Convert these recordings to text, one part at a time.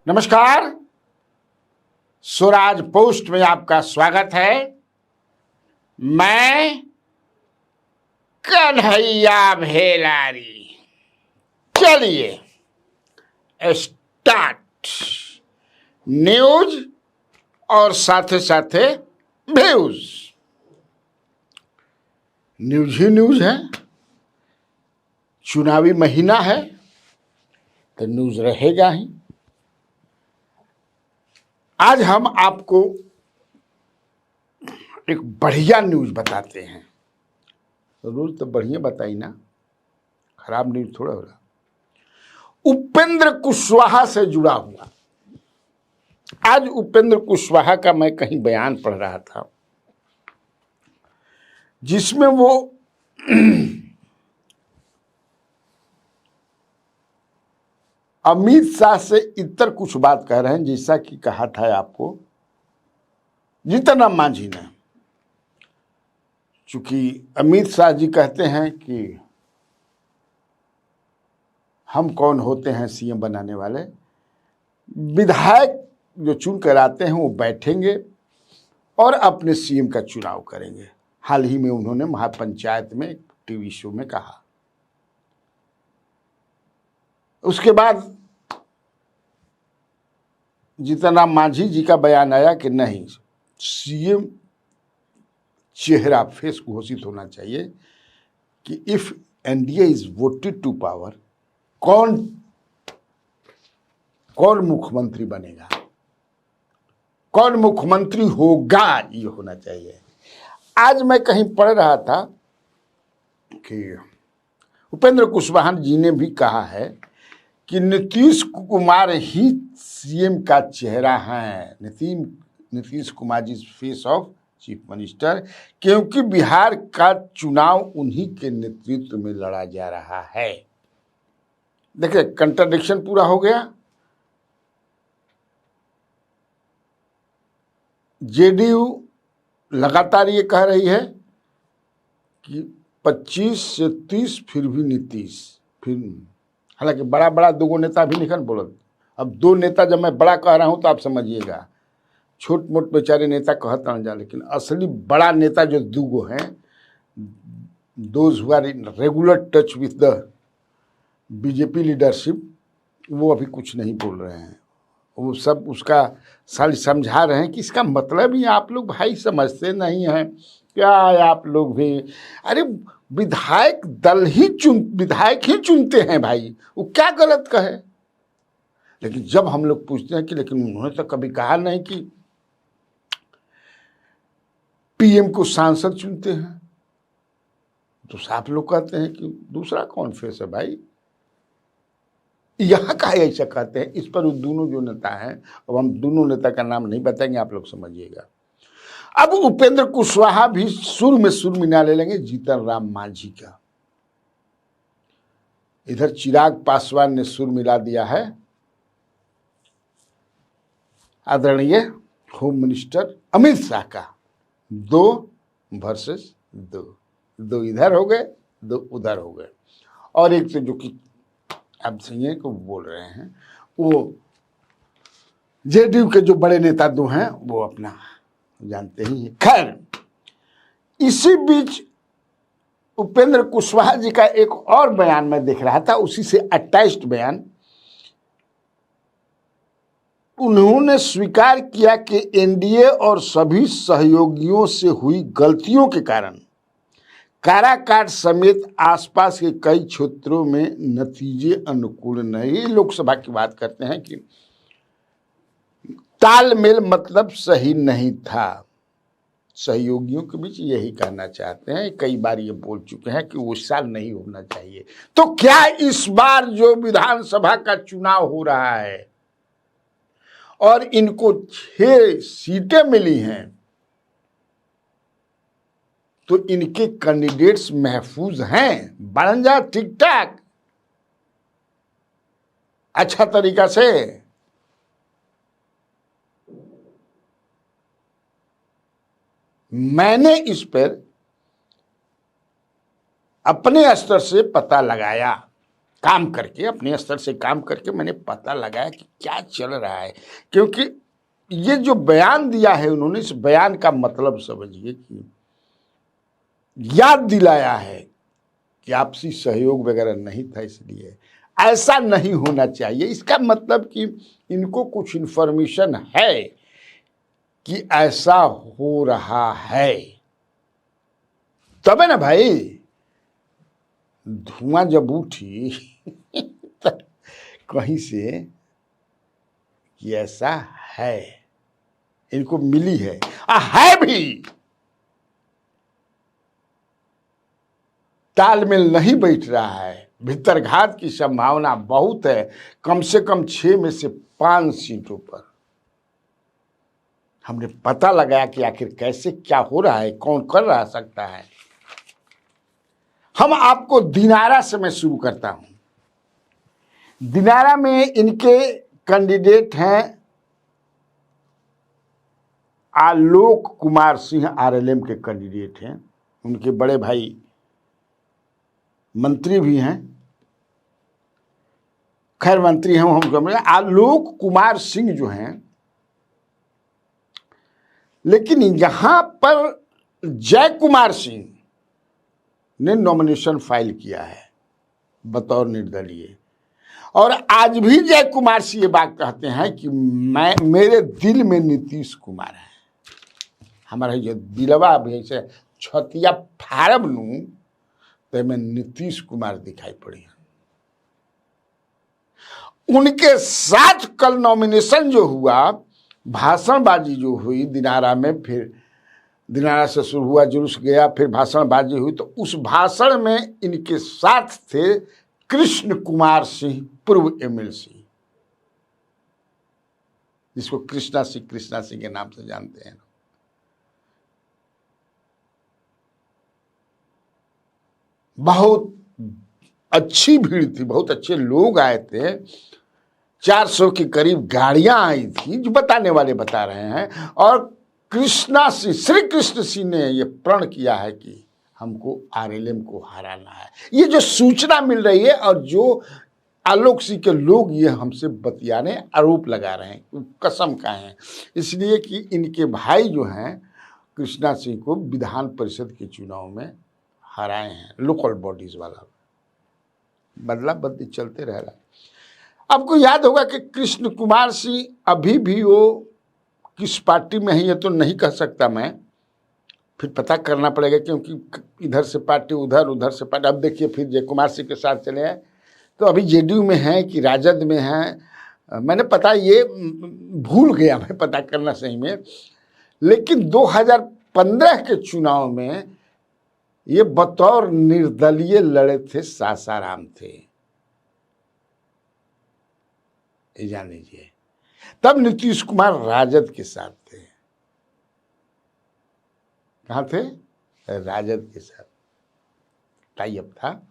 नमस्कार, स्वराज पोस्ट में आपका स्वागत है। मैं कन्हैया भेलारी। चलिए स्टार्ट। न्यूज और साथे साथे व्यूज। न्यूज ही न्यूज है। चुनावी महीना है तो न्यूज रहेगा ही। आज हम आपको एक बढ़िया न्यूज बताते हैं। रोज तो बढ़िया बताई ना, खराब न्यूज थोड़ा हो रहा। उपेंद्र कुशवाहा से जुड़ा हुआ। आज उपेंद्र कुशवाहा का मैं कहीं बयान पढ़ रहा था जिसमें वो अमित शाह से इतर कुछ बात कह रहे हैं, जैसा कि कहा था आपको जीतन राम मांझी ने। चूंकि अमित शाह जी कहते हैं कि हम कौन होते हैं सीएम बनाने वाले, विधायक जो चुन कर आते हैं वो बैठेंगे और अपने सीएम का चुनाव करेंगे। हाल ही में उन्होंने महापंचायत में एक टीवी शो में कहा। उसके बाद जीतन राम मांझी जी का बयान आया कि नहीं, सीएम चेहरा फेस घोषित होना चाहिए कि if NDA is voted to power, कौन मुख्यमंत्री बनेगा, कौन मुख्यमंत्री होगा, ये होना चाहिए। आज मैं कहीं पढ़ रहा था कि उपेंद्र कुशवाहा जी ने भी कहा है कि नीतीश कुमार ही सीएम का चेहरा है। Nitish Kumar ji face of chief minister, क्योंकि बिहार का चुनाव उन्हीं के नेतृत्व में लड़ा जा रहा है। देखिए, कंट्राडिक्शन पूरा हो गया। जेडीयू लगातार ये कह रही है कि 25 से 30 फिर भी नीतीश। फिर हालांकि बड़ा बड़ा दो नेता भी निकल बोलत। अब दो नेता जब मैं बड़ा कह रहा हूं तो आप समझिएगा, छोट मोट बेचारे नेता कहता ना जा, लेकिन असली बड़ा नेता जो दूगो हैं, those who are in regular touch with the BJP leadership, वो अभी कुछ नहीं बोल रहे हैं। वो सब उसका साली समझा रहे हैं कि इसका मतलब ही आप लोग भाई समझते नहीं हैं क्या है। आप लोग भी अरे विधायक विधायक ही चुनते हैं भाई, वो क्या गलत कहे। लेकिन जब हम लोग पूछते हैं कि लेकिन उन्होंने तो कभी कहा नहीं कि पीएम को सांसद चुनते हैं, तो साफ लोग कहते हैं कि दूसरा कौन फेस है भाई। यहां का ऐसा कहते हैं। इस पर वो दोनों जो नेता हैं, अब हम दोनों नेता का नाम नहीं बताएंगे, आप लोग समझिएगा। अब उपेंद्र कुशवाहा भी सुर में सुर मिला ले लेंगे जीतन राम मांझी का। इधर चिराग पासवान ने सुर मिला दिया है आदरणीय होम मिनिस्टर अमित शाह का। 2 वर्सेस 2, 2 इधर हो गए, 2 उधर हो गए। और एक से जो कि अब सिंह को बोल रहे हैं, वो जेडीयू के जो बड़े नेता 2 हैं, वो अपना जानते ही हैं। खैर, इसी बीच उपेंद्र कुशवाहा जी का एक और बयान मैं देख रहा था, उसी से अटैच्ड बयान। उन्होंने स्वीकार किया कि एनडीए और सभी सहयोगियों से हुई गलतियों के कारण काराकाट समेत आसपास के कई क्षेत्रों में नतीजे अनुकूल नहीं। लोकसभा की बात करते हैं कि तालमेल मतलब सही नहीं था। सहयोगियों के बीच यही कहना चाहते हैं, कई बार ये बोल चुके हैं कि वो साल नहीं होना चाहिए। तो क्या इस बार जो विधानसभा का चुनाव हो रहा है और इनको 6 सीटें मिली हैं, तो इनके कैंडिडेट्स महफूज हैं, बन जा ठीक ठाक अच्छा तरीका से। मैंने इस पर अपने स्तर से पता लगाया काम करके, अपने स्तर से काम करके मैंने पता लगाया कि क्या चल रहा है। क्योंकि ये जो बयान दिया है उन्होंने, इस बयान का मतलब समझिए कि याद दिलाया है कि आपसी सहयोग वगैरह नहीं था, इसलिए ऐसा नहीं होना चाहिए। इसका मतलब कि इनको कुछ इन्फॉर्मेशन है कि ऐसा हो रहा है, तब है ना भाई। धुआं जब उठी कहीं से कि ऐसा है, इनको मिली है भी, तालमेल नहीं बैठ रहा है, भीतरघात की संभावना बहुत है। कम से कम 6 में से 5 सीटों पर हमने पता लगाया कि आखिर कैसे क्या हो रहा है, कौन कर रहा सकता है। हम आपको दिनारा से मैं शुरू करता हूं। दिनारा में इनके कैंडिडेट हैं आलोक कुमार सिंह, आरएलएम के कैंडिडेट हैं। उनके बड़े भाई मंत्री भी हैं, खैर मंत्री हैं हम। आलोक कुमार सिंह जो हैं, लेकिन यहां पर जय कुमार सिंह ने नॉमिनेशन फाइल किया है बतौर निर्दलीय। और आज भी जय कुमार सिंह ये बात कहते हैं कि मेरे दिल में नीतीश कुमार है। हमारा जो दिलवा भी ऐसे छतिया फाड़ब लू तो में नीतीश कुमार दिखाई पड़ी। उनके साथ कल नॉमिनेशन जो हुआ, भाषणबाजी जो हुई दिनारा में, फिर दिनारा से शुरू हुआ, जुलूस गया, फिर भाषणबाजी हुई, तो उस भाषण में इनके साथ थे कृष्ण कुमार सिंह, पूर्व एमएलसी, जिसको कृष्णा सिंह के नाम से जानते हैं। बहुत अच्छी भीड़ थी, बहुत अच्छे लोग आए थे, 400 के करीब गाड़ियां आई थी, जो बताने वाले बता रहे हैं। और कृष्णा सिंह, श्री कृष्ण सिंह ने यह प्रण किया है कि हमको आरएलएम को हराना है। ये जो सूचना मिल रही है, और जो आलोक सिंह के लोग ये हमसे बतियाने आरोप लगा रहे हैं, कसम खाए हैं, इसलिए कि इनके भाई जो हैं कृष्णा सिंह को विधान परिषद के चुनाव में हराए हैं, लोकल बॉडीज वाला। बदला बदली चलते रह रहा है। आपको याद होगा कि कृष्ण कुमार सिंह अभी भी वो किस पार्टी में है ये तो नहीं कह सकता मैं, फिर पता करना पड़ेगा, क्योंकि इधर से पार्टी उधर, उधर से पार्टी। अब देखिए फिर जय कुमार सिंह के साथ चले हैं, तो अभी जेडीयू में हैं कि राजद में हैं, मैंने पता ये भूल गया मैं पता करना सही में। लेकिन 2015 के चुनाव में ये बतौर निर्दलीय लड़े थे, सासाराम थे, ये जान लीजिए। तब नीतीश कुमार राजद के साथ थे। कहां थे? राजद के साथ टाई अप था।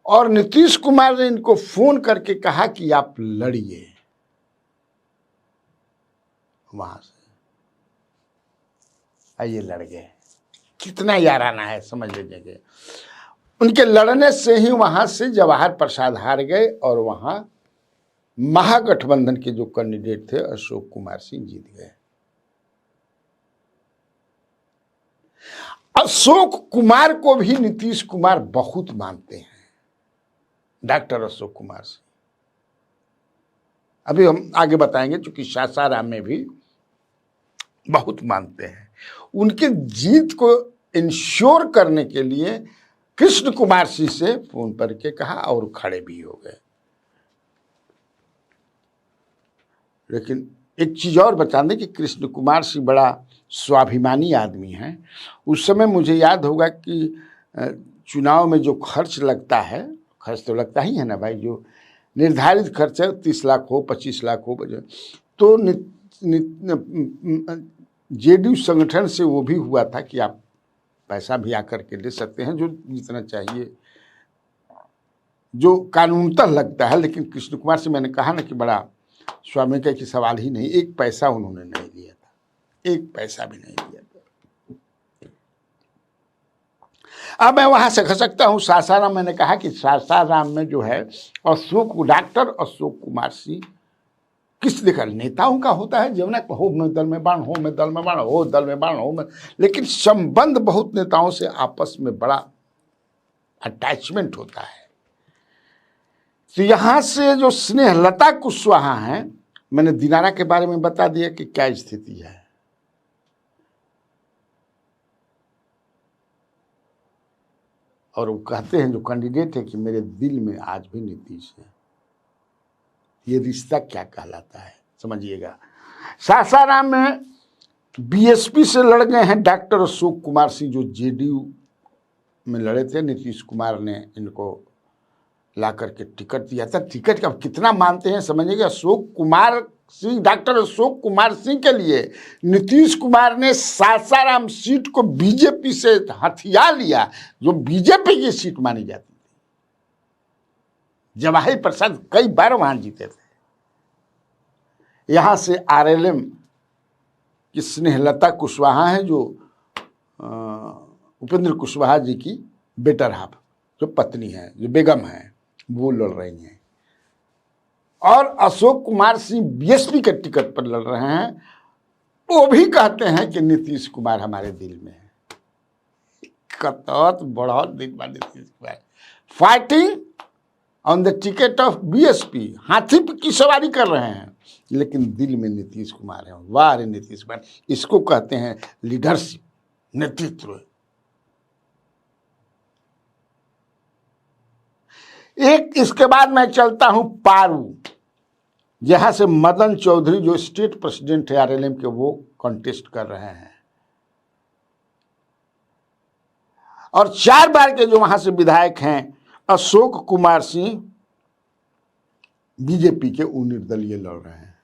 और नीतीश कुमार ने इनको फोन करके कहा कि आप लड़िए वहां से, आइए लड़ गए। कितना याराना है समझ लीजिए। उनके लड़ने से ही वहां से जवाहर प्रसाद हार गए, और वहां महागठबंधन के जो कैंडिडेट थे अशोक कुमार सिंह जीत गए। अशोक कुमार को भी नीतीश कुमार बहुत मानते हैं, डॉक्टर अशोक कुमार सिंह। अभी हम आगे बताएंगे, चूंकि सासाराम में भी बहुत मानते हैं। उनके जीत को इंश्योर करने के लिए कृष्ण कुमार सिंह से फोन पर के कहा, और खड़े भी हो गए। लेकिन एक चीज और बता दें कि कृष्ण कुमार सिंह बड़ा स्वाभिमानी आदमी हैं। उस समय मुझे याद होगा कि चुनाव में जो खर्च लगता है, खर्च तो लगता ही है ना भाई, जो निर्धारित खर्च है 30 लाख हो, 25 लाख हो, तो जेडीयू संगठन से वो भी हुआ था कि आप पैसा भी आकर के ले सकते हैं, जो जितना चाहिए, जो कानूनतः लगता है। लेकिन कृष्ण कुमार से मैंने कहा ना कि बड़ा स्वामित्व की सवाल ही नहीं, एक पैसा उन्होंने नहीं लिया था, एक पैसा भी नहीं लिया था। अब मैं वहां से खसकता हूं सासाराम। मैंने कहा कि सासाराम में जो है डॉक्टर अशोक कुमार सिंह किस देखा नेताओं का होता है जीवन, हो में दल में बाण, हो में दल में बाण, हो दल में बाण, हो में, लेकिन संबंध बहुत नेताओं से आपस में बड़ा अटैचमेंट होता है। तो यहां से जो स्नेहलता कुशवाहा हैं, मैंने दिनारा के बारे में बता दिया कि क्या स्थिति है। और वो कहते हैं जो कैंडिडेट है कि मेरे दिल में आज भी नीतीश है। ये रिश्ता क्या कहलाता है समझिएगा। सासाराम में बीएसपी से लड़ गए हैं डॉक्टर अशोक कुमार सिंह, जो जेडीयू में लड़े थे। नीतीश कुमार ने इनको ला करके टिकट दिया था। टिकट का कितना मानते हैं समझिएगा। अशोक कुमार सिंह, डॉक्टर अशोक कुमार सिंह के लिए नीतीश कुमार ने सासाराम सीट को बीजेपी से हथिया लिया, जो बीजेपी की सीट मानी जाती थी। जवाहिर प्रसाद कई बार वहां जीते थे। यहां से आरएलएम की स्नेहलता कुशवाहा है, जो उपेंद्र कुशवाहा जी की बेटर हाफ, जो पत्नी है, जो बेगम है, वो लड़ रही हैं। और अशोक कुमार सिंह बीएसपी के टिकट पर लड़ रहे हैं। वो भी कहते हैं कि नीतीश कुमार हमारे दिल में है। कतौत बढ़ौत दिन बाद Nitish Kumar fighting on the ticket of BSP, हाथी की सवारी कर रहे हैं, लेकिन दिल में नीतीश कुमार है। वाह रे नीतीश कुमार, इसको कहते हैं लीडरशिप, नेतृत्व। एक इसके बाद मैं चलता हूं पारू, जहां से मदन चौधरी जो स्टेट प्रेसिडेंट है आरएलएम के, वो कॉन्टेस्ट कर रहे हैं। और 4 बार के जो वहां से विधायक हैं अशोक कुमार सिंह बीजेपी के निर्दलीय लड़ रहे हैं।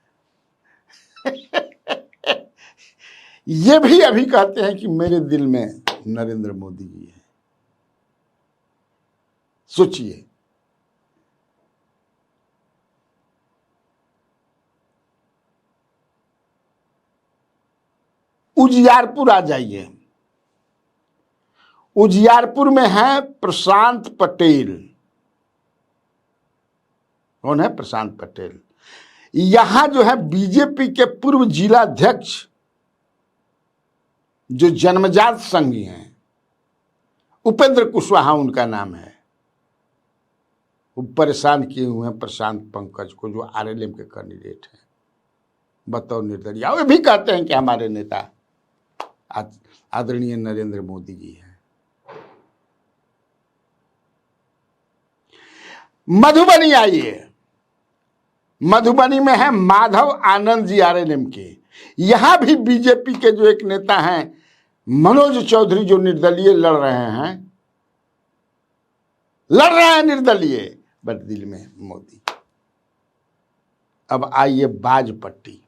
ये भी अभी कहते हैं कि मेरे दिल में नरेंद्र मोदी जी है। सोचिए, उजियारपुर आ जाइए। उजियारपुर में है प्रशांत पटेल। कौन है? प्रशांत पटेल। यहां जो है बीजेपी के पूर्व जिला अध्यक्ष, जो जन्मजात संघी हैं, उपेंद्र कुशवाहा उनका नाम है। वो परेशान किए हुए हैं प्रशांत पंकज को, जो आरएलएम के कैंडिडेट हैं बतौर निर्दलीय। वे भी कहते हैं कि हमारे नेता आदरणीय नरेंद्र मोदी जी हैं। मधुबनी आइए। मधुबनी में है माधव आनंद जी आरएलएम के। यहां भी बीजेपी के जो एक नेता हैं मनोज चौधरी, जो निर्दलीय लड़ रहे हैं निर्दलीय, बट दिल में मोदी। अब आइए बाजपट्टी।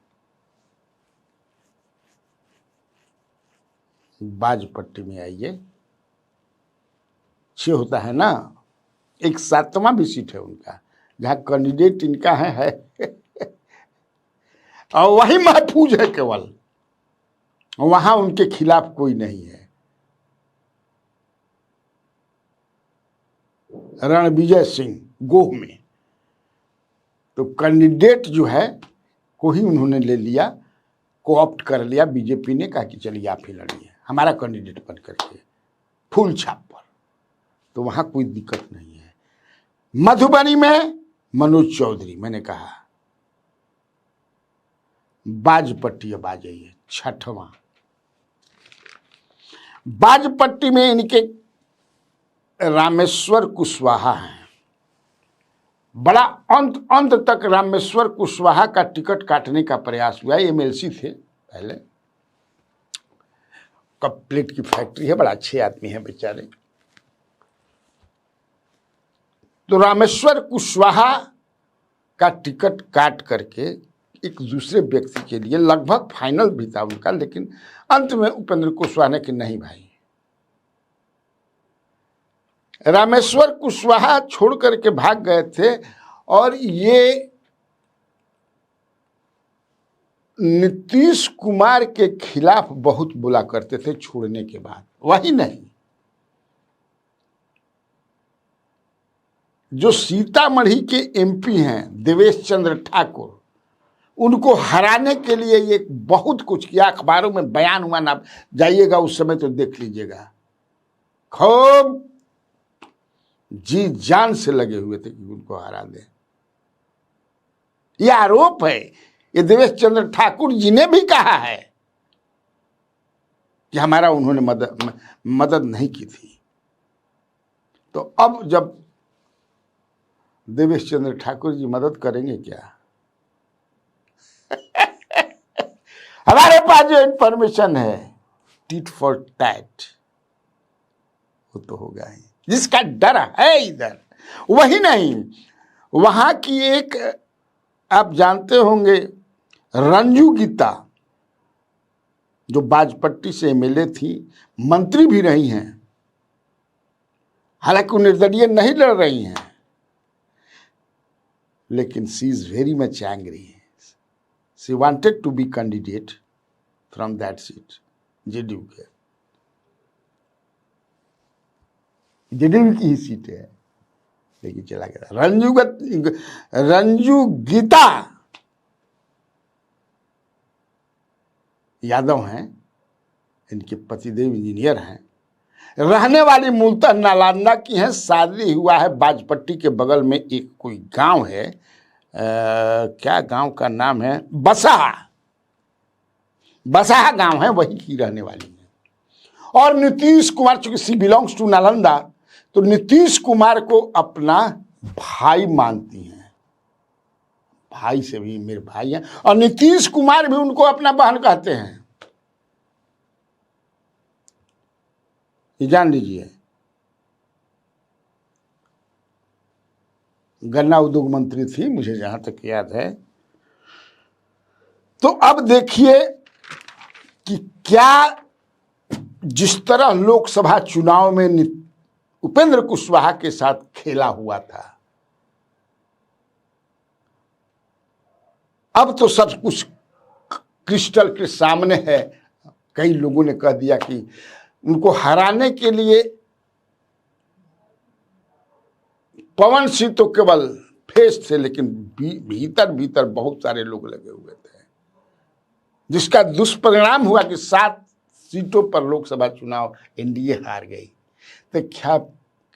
बाजपट्टी में आइए। 6 होता है ना, एक 7वां भी सीट है उनका, जहां कैंडिडेट इनका है और वही महफूज है केवल, वहां उनके खिलाफ कोई नहीं है। रणविजय सिंह गोह में तो कैंडिडेट जो है को ही उन्होंने ले लिया, कोऑप्ट कर लिया बीजेपी ने। कहा कि चलिए आप ही लड़िए हमारा कैंडिडेट बन करके, फुल छाप पर। तो वहां कोई दिक्कत नहीं है। मधुबनी में मनोज चौधरी, मैंने कहा। बाजपट्टी अब आ जाइए, 6वां। बाजपट्टी में इनके रामेश्वर कुशवाहा हैं। बड़ा अंत तक रामेश्वर कुशवाहा का टिकट काटने का प्रयास हुआ। एमएलसी थे पहले, कप प्लेट की फैक्ट्री है, बड़ा अच्छे आदमी है बेचारे। तो रामेश्वर कुशवाहा का टिकट काट करके एक दूसरे व्यक्ति के लिए, लगभग फाइनल भी था उनका, लेकिन अंत में उपेंद्र कुशवाहा ने कि नहीं भाई, रामेश्वर कुशवाहा छोड़ करके भाग गए थे। और ये नीतीश कुमार के खिलाफ बहुत बोला करते थे छोड़ने के बाद। वही नहीं, जो सीतामढ़ी के एमपी हैं देवेश चंद्र ठाकुर, उनको हराने के लिए ये बहुत कुछ किया। अखबारों में बयान हुआ ना, जाइएगा उस समय तो देख लीजिएगा। खूब जी जान से लगे हुए थे कि उनको हरा दें। यह आरोप है, ये देवेश चंद्र ठाकुर जी ने भी कहा है कि हमारा उन्होंने मदद नहीं की थी। तो अब जब देवेश चंद्र ठाकुर जी मदद करेंगे क्या? हमारे पास जो इंफॉर्मेशन है टिट फॉर टैट, वो तो होगा ही। जिसका डर है इधर, वही नहीं, वहां की एक, आप जानते होंगे, रंजू गीता, जो बाजपट्टी से एमएलए थी, मंत्री भी रही हैं, हालांकि वो निर्दलीय नहीं लड़ रही हैं, लेकिन she is very much angry. She wanted to be candidate from that seat, JDU के, जेडीयू की ही सीट है, लेकिन चला गया। रंजू गीता यादव हैं, इनके पतिदेव इंजीनियर हैं, रहने वाली मूलतः नालंदा की हैं। शादी हुआ है बाजपट्टी के बगल में एक कोई गांव है, क्या गांव का नाम है, बसाहा गांव है, वही की रहने वाली है। और नीतीश कुमार, चूंकि सी बिलोंग्स टू नालंदा, तो नीतीश कुमार को अपना भाई मानती हैं, भाई से भी मेरे भाई हैं, और नीतीश कुमार भी उनको अपना बहन कहते हैं। ये जान लीजिए। गन्ना उद्योग मंत्री थी, मुझे जहां तक याद है। तो अब देखिए कि क्या जिस तरह लोकसभा चुनाव में उपेंद्र कुशवाहा के साथ खेला हुआ था, अब तो सब कुछ क्रिस्टल के सामने है। कई लोगों ने कह दिया कि उनको हराने के लिए पवन सिंह तो केवल फेस थे, लेकिन भीतर भीतर बहुत सारे लोग लगे हुए थे, जिसका दुष्परिणाम हुआ कि 7 सीटों पर लोकसभा चुनाव एनडीए हार गई। तो क्या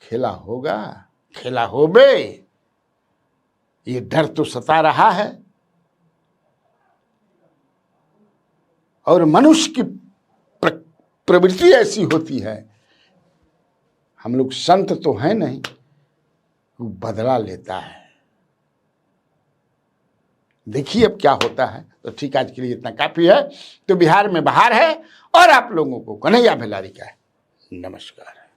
खेला होगा, खेला होबे, ये डर तो सता रहा है। और मनुष्य की प्रवृत्ति ऐसी होती है, हम लोग संत तो हैं नहीं, वो बदला लेता है। देखिए अब क्या होता है। तो ठीक, आज के लिए इतना काफी है। तो बिहार में बहार है, और आप लोगों को कन्हैया भेलारी का नमस्कार।